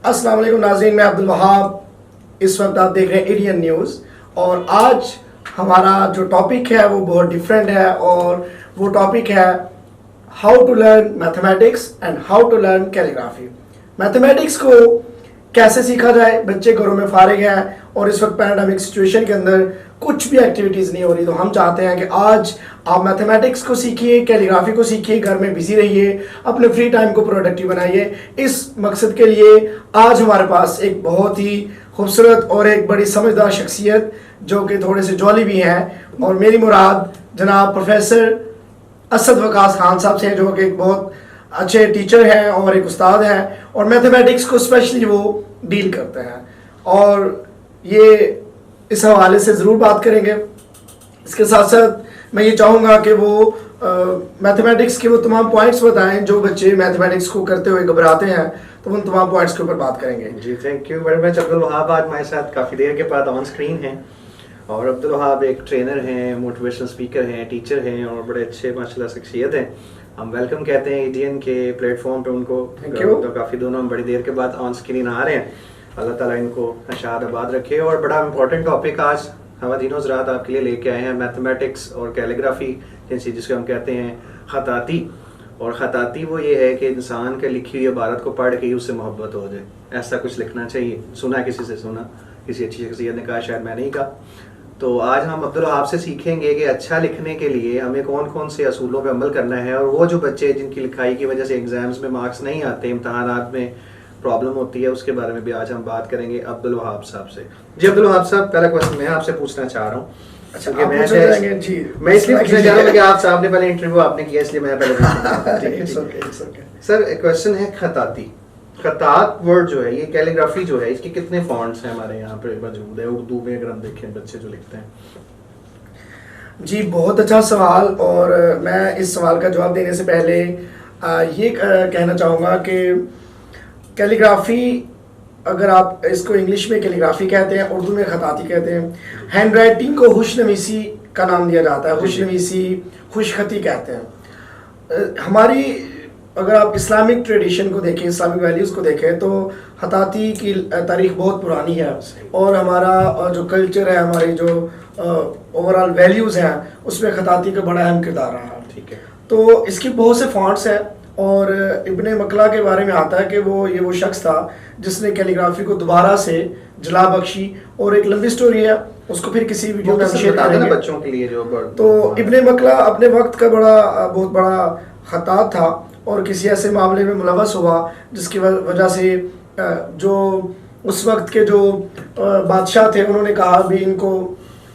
अस्सलाम वालेकुम नाज़रीन, मैं अब्दुल वहाब। इस वक्त आप देख रहे हैं इंडियन न्यूज़ और आज हमारा जो टॉपिक है वो बहुत डिफरेंट है और वो टॉपिक है how to learn mathematics and how to learn calligraphy. Mathematics को कैसे सीखा जाए, बच्चे घरों में फारिग हैं और इस वक्त पैंडेमिक सिचुएशन के अंदर कुछ भी एक्टिविटीज़ नहीं हो रही, तो हम चाहते हैं कि आज आप मैथमेटिक्स को सीखिए, कैलीग्राफी को सीखिए, घर में बिजी रहिए, अपने फ्री टाइम को प्रोडक्टिव बनाइए। इस मकसद के लिए आज हमारे पास एक बहुत ही खूबसूरत और एक बड़ी समझदार शख्सियत जो कि थोड़े से जॉली भी हैं, और मेरी मुराद जनाब प्रोफेसर असद वकास खान साहब से, जो कि एक बहुत अच्छे टीचर हैं और एक उस्ताद हैं और मैथमेटिक्स को स्पेशली वो डील करते हैं, और ये इस हवाले से ज़रूर बात करेंगे। इसके साथ साथ मैं ये चाहूँगा कि वो मैथमेटिक्स के वो तमाम पॉइंट्स बताएं जो बच्चे मैथमेटिक्स को करते हुए घबराते हैं, तो उन तमाम पॉइंट्स के ऊपर बात करेंगे। जी, thank you very much. Abdul Wahab आज हमारे साथ काफ़ी देर के बाद ऑन स्क्रीन हैं, और अब्दुल वहाब एक ट्रेनर हैं, मोटिवेशनल स्पीकर हैं, टीचर हैं और बड़े अच्छे माशाल्लाह शख्सियत हैं। हम वेलकम कहते हैं एडीएन के प्लेटफॉर्म पे उनको। तो काफ़ी दोनों हम बड़ी देर के बाद ऑन स्क्रीन आ रहे हैं। अल्लाह ताला इनको शाद आबाद रखे। और बड़ा इंपॉर्टेंट टॉपिक आज खवातीनो हज़रात आपके लिए लेके आए हैं, मैथमेटिक्स और कैलीग्राफी, जिसको हम कहते हैं ख़ताती। और ख़ताती वो ये है कि इंसान के लिखी हुई इबारत को पढ़ के ही उससे मोहब्बत हो जाए, ऐसा कुछ लिखना चाहिए। सुना किसी से, सुना किसी अच्छी शख्सियत ने कहा, शायद मैं नहीं कहा। तो आज हम अब्दुल वहाब से सीखेंगे कि अच्छा लिखने के लिए हमें कौन कौन से असूलों पर अमल करना है, और वो जो बच्चे जिनकी लिखाई की वजह से एग्जाम्स में मार्क्स नहीं आते, इम्तहानात में प्रॉब्लम होती है, उसके बारे में भी आज हम बात करेंगे अब्दुल वहाब साहब से। जी अब्दुल वहाब साहब, पहला क्वेश्चन मैं आपसे पूछना चाह रहा हूँ। अच्छा, मैं इसलिए पूछना चाह रहा हूँ कि आप साहब ने पहले इंटरव्यू आपने किया, इसलिए मैं पहले सर क्वेश्चन है खताती। खतात वर्ड जो है, ये कैलीग्राफी जो है, इसके कितने फॉन्ट्स हैं हमारे यहाँ पे मौजूद है उर्दू में, अगर हम देखें बच्चे जो लिखते हैं? जी, बहुत अच्छा सवाल। और मैं इस सवाल का जवाब देने से पहले ये कहना चाहूँगा कि कैलीग्राफी, अगर आप इसको इंग्लिश में कैलीग्राफी कहते हैं, उर्दू में खताती कहते हैं। हैंड राइटिंग को खुशनवीसी का नाम दिया जाता है, खुशनवीसी, खुशखती कहते हैं। हमारी अगर आप इस्लामिक ट्रेडिशन को देखें, इस्लामिक वैल्यूज़ को देखें, तो खताती की तारीख बहुत पुरानी है, और हमारा जो कल्चर है, हमारी जो ओवरऑल वैल्यूज़ हैं, उसमें खताती का बड़ा अहम किरदार रहा है। ठीक है। तो इसकी बहुत से फॉन्ट्स हैं, और इब्ने मकला के बारे में आता है कि वो शख्स था जिसने कैलीग्राफी को दोबारा से जला बख्शी, और एक लंबी स्टोरी है, उसको फिर किसी वीडियो में शेयर करेंगे बच्चों के लिए। जो तो इब्ने मकला अपने वक्त का बहुत बड़ा खतात था, और किसी ऐसे मामले में मुलव्वस हुआ जिसकी वजह से जो उस वक्त के जो बादशाह थे, उन्होंने कहा भी इनको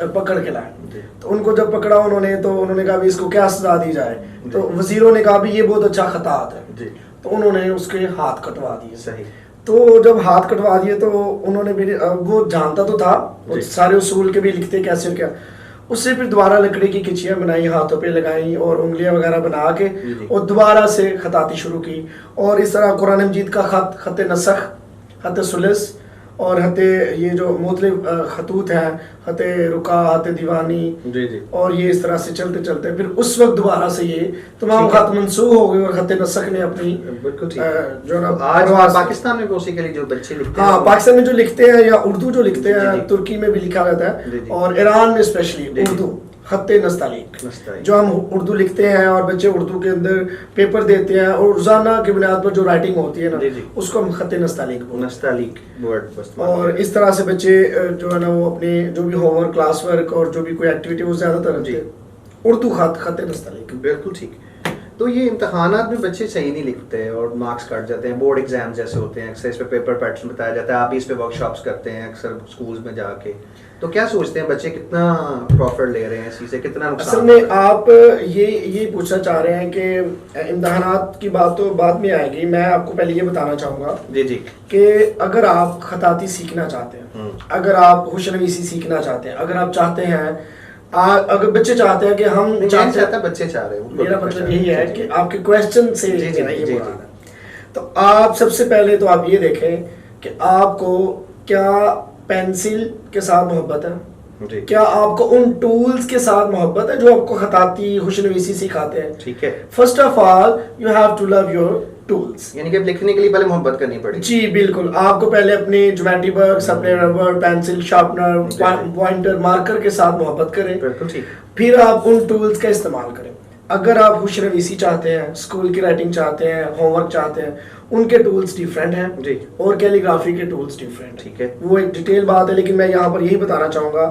पकड़ के लाए। तो उनको जब पकड़ा उन्होंने कहा भी इसको क्या सजा दी जाए, तो वजीरों ने कहा भी ये बहुत अच्छा खतात है, तो उन्होंने उसके हाथ कटवा दिए। सही। तो जब हाथ कटवा दिए तो उन्होंने भी, वो जानता तो था, वो सारे उसूल के भी लिखते कैसे क्या, उससे फिर दोबारा लकड़ी की किचियाँ बनाई, हाथों पे लगाई और उंगलियां वगैरह बना के, और दोबारा से खताती शुरू की। और इस तरह कुरान मजीद का खत नसख, खत सुलस और हते ये जो मुख्तलिफ खतूत हैं, हते रुका, हते दीवानी, और ये इस तरह से चलते चलते फिर उस वक्त दोबारा से ये तमाम खत मंसूख हो गए, और खत नसख ने अपनी जो ना आज पाकिस्तान में बेसिकली जो बच्चे लिखते हैं, हाँ, पाकिस्तान में जो लिखते हैं या उर्दू जो लिखते हैं, तुर्की में भी लिखा रहता है, और ईरान में स्पेशली उर्दू खत्ते नस्तालीक, जो हम उर्दू लिखते हैं और बच्चे उर्दू के अंदर पेपर देते हैं, और रोजाना की बुनियाद पर जो राइटिंग होती है ना, उसको हम खत्ते नस्तालीक वर्ड। और इस तरह से बच्चे जो है ना, वो अपने जो भी होमवर्क, क्लास वर्क और जो भी कोई एक्टिविटी, वो ज्यादातर उर्दू खत्ते नस्तालीक। बिल्कुल ठीक। तो ये इम्तहानात में बच्चे सही नहीं लिखते और मार्क्स कट जाते हैं, बोर्ड एग्जाम जैसे होते हैं, अक्सर इस पे पेपर पैटर्न बताया जाता है, आप इस पे वर्कशॉप्स करते हैं अक्सर स्कूल्स में जाके, तो क्या सोचते हैं बच्चे कितना प्रॉफिट ले रहे हैं इसी से, कितना नुकसान? असल में आप ये पूछना चाह रहे हैं कि इम्तहानात की बात तो बाद में आएगी। मैं आपको पहले ये बताना चाहूँगा जी कि अगर आप खताती सीखना चाहते हैं, अगर आप खुशनवीसी सीखना चाहते हैं, अगर आप चाहते हैं, अगर बच्चे चाहते हैं कि हम बच्चे चाह रहे हैं, मेरा मतलब यही है कि आपके क्वेश्चन से ये तो आप सबसे पहले तो आप ये देखें कि आपको क्या पेंसिल के साथ मोहब्बत है, जी। क्या आपको उन टूल्स के साथ मोहब्बत है जो आपको खताती खुशनवीसी सिखाते हैं? ठीक है। First of all you have to love your tools. यानी कि अब लिखने के लिए पहले मोहब्बत करनी पड़ेगी। जी बिल्कुल, आपको पहले अपने ज्योमेट्री बॉक्स, अपने rubber, pencil, sharpener, pointer, marker के साथ मोहब्बत करें। बिल्कुल ठीक। फिर आप उन टूल्स का इस्तेमाल करें। अगर आप खुशनवीसी चाहते हैं, स्कूल की राइटिंग चाहते हैं, होमवर्क चाहते हैं, उनके टूल्स डिफरेंट हैं जी। और कैलीग्राफी के टूल्स डिफरेंट। ठीक है। वो एक डिटेल बात है, लेकिन मैं यहाँ पर यही बताना चाहूँगा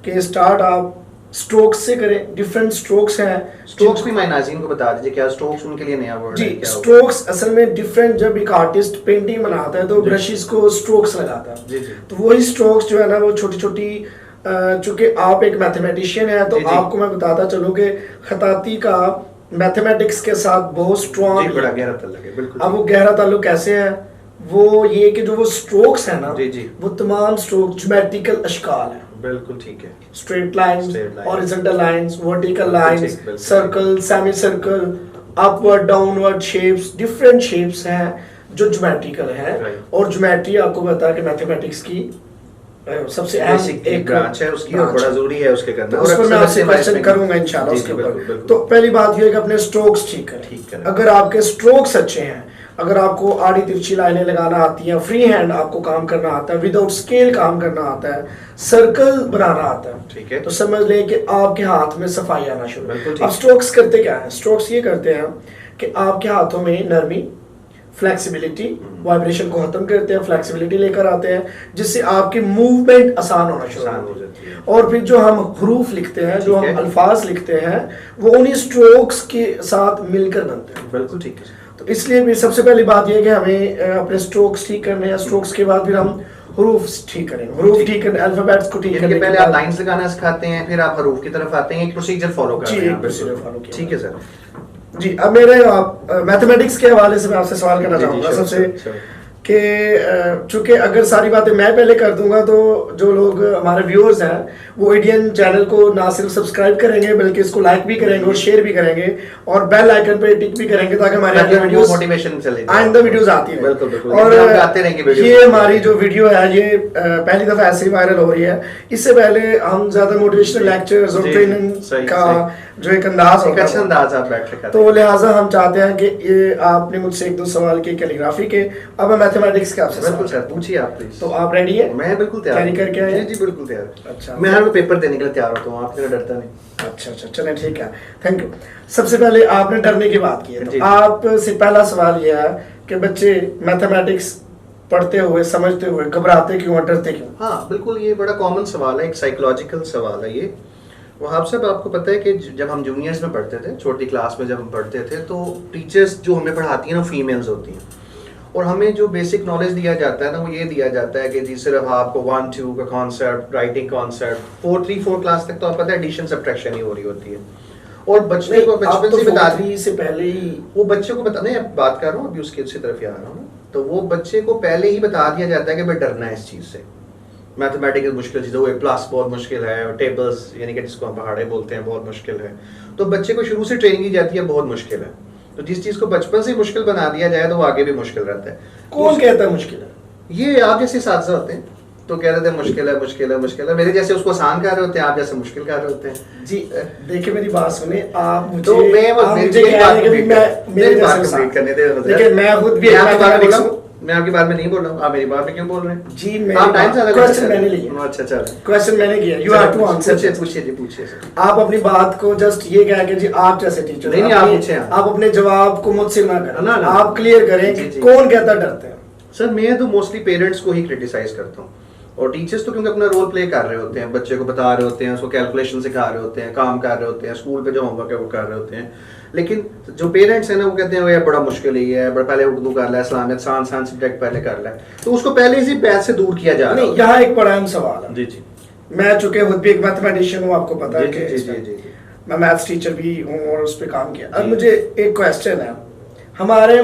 कि स्टार्ट आप स्ट्रोक्स से करें। डिफरेंट स्ट्रोक्स हैं। स्ट्रोक्स भी मैं नाज़रीन को बता दीजिए, क्या स्ट्रोक्स उनके लिए नया वर्ड जी, है क्या? स्ट्रोक्स असल में डिफरेंट, जब एक आर्टिस्ट पेंटिंग बनाता है तो ब्रशेस को स्ट्रोक्स लगाता है। जी जी। तो वही स्ट्रोक्स जो है ना वो छोटी छोटी, चूंकि आप एक मैथमेटिशियन है तो जी, जी। आपको मैं बताता चलूँ कि खताती का मैथमेटिक्स के साथ बहुत जी, स्ट्रॉन्ग बड़ा गहरा ताल्लुक है। बिल्कुल। अब वो गहरा ताल्लुक कैसे है? वो ये कि जो वो स्ट्रोक्स है ना, जी, जी। वो तमाम स्ट्रोक ज्योमेट्रिकल अशकाल है। बिल्कुल ठीक है। Straight lines, Straight lines, horizontal lines, vertical बिल्कुल लाइंस, ठीक, बिल्कुल circle, semi circle, upward downward shapes, different shapes हैं जो ज्योमेट्रिकल हैं। Right. और ज्योमेट्री आपको पता है कि मैथमेटिक्स की सबसे अहम बेसिक एक ब्रांच है उसकी और branch बड़ा है। जरूरी है उसके करना। तो और उस पर अक्सर मैं आपसे बच्चे क्वेश्चन में- करूंगा इंशाल्लाह जी, उसके जी, बिल्कुल, ऊपर। बिल्कुल। तो पहली बात ये है कि अपने स्ट्रोक्स ठीक ठीक करें। करें। अगर आपके स्ट्रोक्स अच्छे हैं, अगर आपको आड़ी तिरछी लाइनें लगाना आती हैं, फ्री हैंड आपको काम करना आता है, विदाउट स्केल काम करना आता है, सर्कल बनाना आता है, ठीक है। तो समझ लें कि आपके हाथ में सफाई आना शुरू। बिल्कुल ठीक। अब स्ट्रोक्स करते क्या है? स्ट्रोक्स ये करते हैं कि आपके हाथों में नरमी, फ्लेक्सिबिलिटी, वाइब्रेशन को खत्म करते हैं, फ्लेक्सिबिलिटी लेकर आते हैं, जिससे आपकी मूवमेंट आसान होना शुरू आसान हो होती जाती है। है। और फिर जो हम हरूफ लिखते हैं, जो ठीक हम है। अल्फाज लिखते हैं, वो उन्हीं स्ट्रोक्स के साथ मिलकर बनते हैं। बिल्कुल ठीक है। तो इसलिए भी सबसे पहली बात यह है कि हमें अपने स्ट्रोक्स ठीक करने हैं। स्ट्रोक्स के बाद फिर हम हरूफ ठीक करेंगे, हरूफ ठीक करने, अल्फाबेट्स को ठीक यानी करने कि के पहले आप बाद- लाइंस लगाना सिखाते हैं, फिर आप हरूफ की तरफ आते हैं, एक प्रोसीजर फॉलो कर जी, रहे हैं एक आप। बिल्कुल। procedure follow किया ठीक है सर। जी, अब मेरे आप मैथमेटिक्स के हवाले से मैं आपसे सवाल करना जी, जी, चाहूँगा sure, सबसे sure, sure. कि चूंकि अगर सारी बातें मैं पहले कर दूंगा तो जो लोग हमारे व्यूअर्स हैं वो इंडियन चैनल को ना सिर्फ सब्सक्राइब करेंगे बल्कि इसको लाइक भी करेंगे और शेयर भी करेंगे और बेल आइकन पे टिक भी करेंगे ताकि हमारी आगे वीडियोस मोटिवेशन चले आइंदा वीडियोस आती है। बिल्कुल बिल्कुल। और और आते रहेंगे वीडियो। ये हमारी जो वीडियो है ये पहली दफा ऐसे ही वायरल हो रही है। इससे पहले हम ज्यादा मोटिवेशनल लेक्चर्स और जी, ट्रेनिंग सही, का सही। जो एक अंदाज एक होता अच्छा है अंदाज आप बैठ के तो लिहाजा हम चाहते हैं कि ये आपने मुझसे एक दो सवाल किए कैलीग्राफी के, अब मैं मैथमेटिक्स के आपसे बिल्कुल सवाल सर, पूछिए आप प्लीज। तो आप रेडी है? मैं बिल्कुल तैयार कैरी करके आए? जी जी बिल्कुल तैयार। अच्छा। मैं हर पेपर देने के लिए तैयार होता हूँ, आपसे डरता नहीं। अच्छा अच्छा, चलें ठीक है, थैंक यू। सबसे पहले आपने डरने की बात की है जी। तो आपसे पहला सवाल यह है कि बच्चे मैथमेटिक्स पढ़ते हुए, समझते हुए घबराते क्यों और डरते क्यों? हाँ बिल्कुल, ये बड़ा कॉमन सवाल है, एक साइकोलॉजिकल सवाल है ये। वहाँ साहब आपको पता है कि जब हम जूनियर्स में पढ़ते थे, छोटी क्लास में जब हम पढ़ते थे, तो टीचर्स जो हमें पढ़ाती हैं ना फीमेल्स होती हैं, और हमें जो बेसिक नॉलेज दिया जाता है ना वो ये दिया जाता है कि जी सिर्फ आपको 1-2 का कॉन्सेप्ट, राइटिंग कॉन्सेप्ट, 4 क्लास तक तो आप पता है एडिशन सब्ट्रैक्शन ही हो रही होती है, और बच्चे को आप बचपन तो से बता 4-3 से पहले ही वो बच्चे को बता, नहीं अब बात कर रहा हूँ अभी उसकी तरफ ही आ रहा हूँ, तो वो बच्चे को पहले ही बता दिया जाता है कि भाई डरना है इस चीज़ से। मैथमेटिकल मुश्किल चीज़ है, प्लस बहुत मुश्किल है, टेबल्स यानी कि जिसको हम पहाड़े बोलते हैं बहुत मुश्किल है, तो बच्चे को शुरू से ट्रेनिंग दी जाती है बहुत मुश्किल है। तो जिस चीज़ को बचपन से मुश्किल बना दिया जाए तो वो आगे भी मुश्किल रहता है। कौन कहता है मुश्किल है? ये आप जैसे साथी होते हैं तो कह रहे थे मुश्किल है मुश्किल है मुश्किल है, मेरे जैसे उसको आसान कर रहे होते हैं, आप जैसे मुश्किल कर रहे होते हैं। जी देखिए मेरी बात सुने, आप मुझे तो मैं आप मुझे मेरी कह बात रहे हैं कि complete मैं मेरे मेरी बात जैसे complete करने दे इंसान- लेकिन मैं खुद भी मैं एक आपकी बात बोल रहा मैथमेटिक्स हूँ, मैं आपकी बात में नहीं बोल रहा हूँ, आप मेरी बात में क्यों बोल रहे हैं? जी आप टाइम से क्वेश्चन मैंने लिया, अच्छा चलो क्वेश्चन मैंने किया, यू हैव टू आंसर। पूछिए पूछिए जी पूछिए सर। आप अपनी बात को जस्ट ये कह के जी आप जैसे टीचर नहीं, आप पूछें आप अपने जवाब को मुझसे ना करें, ना, ना। आप क्लियर करें जी, कि जी। कौन कहता डरते हैं। सर मैं तो मोस्टली पेरेंट्स को ही क्रिटिसाइज करता हूँ, और टीचर्स तो क्योंकि अपना रोल प्ले कर रहे होते हैं, बच्चे को बता रहे होते हैं, उसको कैलकुलेशन सिखा रहे होते हैं, काम कर रहे होते हैं, स्कूल पे जो होमवर्क है वो कर रहे होते हैं, लेकिन जो पेरेंट्स हैं ना वो कहते हैं यार बड़ा मुश्किल ही है, बड़ा पहले उर्दू कर ले, इस्लामिक आसान सब्जेक्ट पहले कर ले, तो उसको पहले इसी बैच से दूर किया जा रहा नहीं, है। यहाँ एक बड़ा अहम सवाल है। जी जी मैं चूंकि खुद भी एक मैथमेटिशियन हूँ, आपको पता है जी कि जी जी इसमें जी जी। मैं मैथ्स टीचर भी हूँ और उस पर काम किया। अब जी। मुझे एक क्वेश्चन है, हमारे